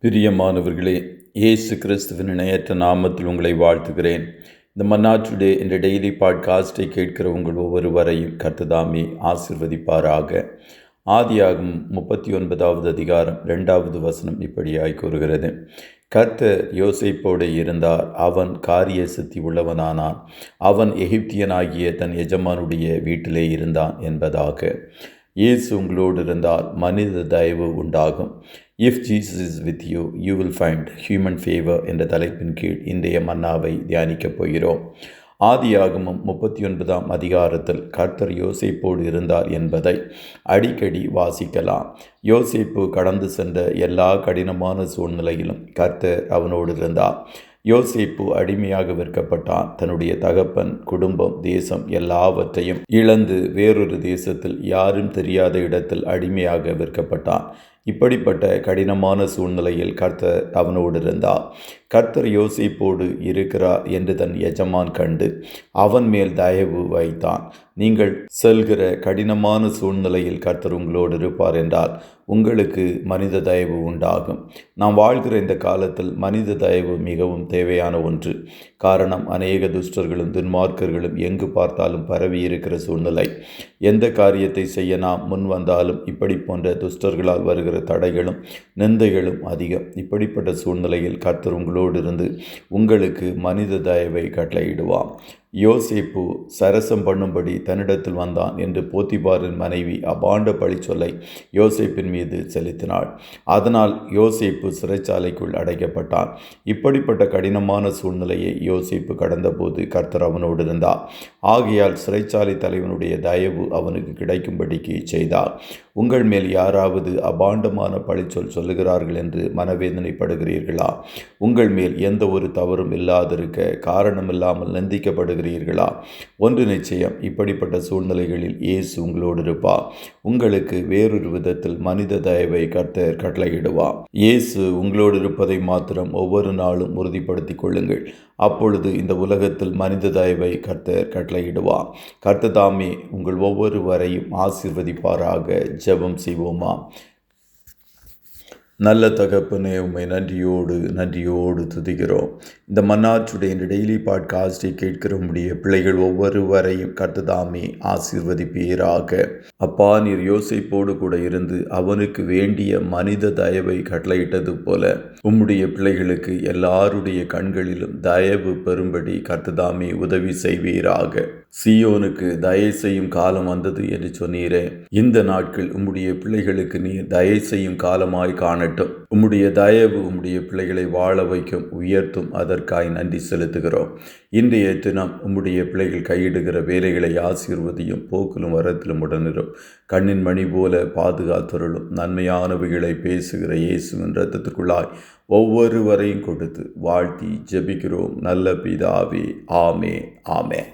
பிரியமானவர்களே, இயேசு கிறிஸ்துவின் இணையற்ற நாமத்தில் உங்களை வாழ்த்துகிறேன். இந்த மன்னா டுடே என்ற டெய்லி பாட்காஸ்டை கேட்கிற உங்கள் ஒவ்வொருவரையும் கர்த்தர் ஆசீர்வதிப்பாராக. ஆதியாகமம் 39வது அதிகாரம் 2வது வசனம் இப்படியாய் கூறுகிறது: கர்த்தர் யோசேப்போடு இருந்தார், அவன் காரிய சித்தி உள்ளவனானான், அவன் எகிப்தியனாகிய தன் எஜமானுடைய வீட்டிலே இருந்தான் என்பதாக. இயேசு உங்களோடு இருந்தால் மனித தயவு உண்டாகும். If Jesus is with you, you will find human favour என்ற தலைப்பின் கீழ் இன்றைய மன்னாவை தியானிக்கப் போகிறோம். ஆதியாகமம் 39ஆம் அதிகாரத்தில் கர்த்தர் யோசேப்போடு இருந்தார் என்பதை அடிக்கடி வாசிக்கலாம். யோசேப்பு கடந்து சென்ற எல்லா கடினமான சூழ்நிலையிலும் கர்த்தர் அவனோடு இருந்தார். யோசேப்பு அடிமையாக விற்கப்பட்டான். தன்னுடைய தகப்பன், குடும்பம், தேசம் எல்லாவற்றையும் இழந்து வேறொரு தேசத்தில் யாரும் தெரியாத இடத்தில் அடிமையாக விற்கப்பட்டான். இப்படிப்பட்ட கடினமான சூழ்நிலையில் கர்த்தர் அவனோடு இருந்தார். கர்த்தர் யோசேப்போடு இருக்கிறார் என்று தன் எஜமான் கண்டு அவன் மேல் தயவு வைத்தான். நீங்கள் செல்கிற கடினமான சூழ்நிலையில் கர்த்தர் உங்களோடு இருப்பார் என்றால் உங்களுக்கு மனித தயவு உண்டாகும். நாம் வாழ்கிற இந்த காலத்தில் மனித தயவு மிகவும் தேவையான ஒன்று. காரணம், அநேக துஷ்டர்களும் துன்மார்க்கர்களும் எங்கு பார்த்தாலும் பரவி இருக்கிற சூழ்நிலை. எந்த காரியத்தை செய்ய நாம் முன் வந்தாலும் இப்படி போன்ற துஷ்டர்களால் வருகிற தடைகளும் நிந்தைகளும் அதிகம். இப்படிப்பட்ட சூழ்நிலையில் கர்த்தர் உங்களோடு இருந்து உங்களுக்கு மனித தயவை கட்டளையிடுவான். யோசேப்பு சரசம் பண்ணும்படி தன்னிடத்தில் வந்தான் என்று போத்திபாரின் மனைவி அபாண்ட பழிச்சொல்லை யோசேப்பின் மீது செலுத்தினாள். அதனால் யோசேப்பு சிறைச்சாலைக்குள் அடைக்கப்பட்டான். இப்படிப்பட்ட கடினமான சூழ்நிலையை யோசேப்பு கடந்தபோது கர்த்தர் அவனோடு இருந்தார். ஆகையால் சிறைச்சாலை தலைவனுடைய தயவு அவனுக்கு கிடைக்கும்படிக்கு செய்தார். உங்கள் மேல் யாராவது அபாண்டமான பழிச்சொல் சொல்லுகிறார்கள் என்று மனவேதனைப்படுகிறீர்களா? உங்கள் மேல் எந்த ஒரு தவறும் இல்லாதிருக்க காரணமில்லாமல் நிந்திக்கப்படுகிறீர்களா? ஒன்று நிச்சயம், இப்படிப்பட்ட சூழ்நிலைகளில் இயேசு உங்களோடு இருப்பார். உங்களுக்கு வேறொரு விதத்தில் மனித தயவை கர்த்தர் கட்டளையிடுவார். இயேசு உங்களோடு இருப்பதை மாத்திரம் ஒவ்வொரு நாளும் உறுதிப்படுத்திக் கொள்ளுங்கள். அப்பொழுது இந்த உலகத்தில் மனித தயவை கர்த்தர் கட்டளையிடுவார். கர்த்தர் தாமே உங்கள் ஒவ்வொருவரையும் ஆசீர்வதிப்பாராக. ஜெபம் செய்வோமா? நல்ல தகப்பனே, உம்மை நன்றியோடு துதிக்கிறோம். இந்த மன்னா டுடே என்ற டெய்லி பாட்காஸ்டை கேட்கிற உம்முடைய பிள்ளைகள் ஒவ்வொருவரையும் கர்த்தர் தாமே ஆசீர்வதிப்பீராக. அப்பா, நீர் யோசேப்போடு கூட இருந்து அவனுக்கு வேண்டிய மனித தயவை கட்டளையிட்டது போல உம்முடைய பிள்ளைகளுக்கு எல்லாருடைய கண்களிலும் தயவு பெறும்படி கர்த்தர் தாமே உதவி செய்வீராக. சீயோனுக்கு தயை செய்யும் காலம் வந்தது என்று சொன்னீரே, இந்த நாட்கள் உம்முடைய பிள்ளைகளுக்கு நீர் தயை செய்யும் காலமாய் காணட்டும். உம்முடைய தயவு உம்முடைய பிள்ளைகளை வாழ வைக்கும், உயர்த்தும். அதற்காய் நன்றி செலுத்துகிறோம். இன்றைய தினம் உம்முடைய பிள்ளைகள் கையிடுகிற வேலைகளை ஆசீர்வதியும், போக்கிலும் வரத்திலும் உடனிரும். கண்ணின் மணி போல பாதுகாத்தருளும். நன்மையானவைகளை பேசுகிற இயேசுவின் இரத்தத்துக்குள்ளாய் ஒவ்வொருவரையும் கொடுத்து வாழ்த்தி ஜெபிக்கிறோம் நல்ல பிதாவே. ஆமே.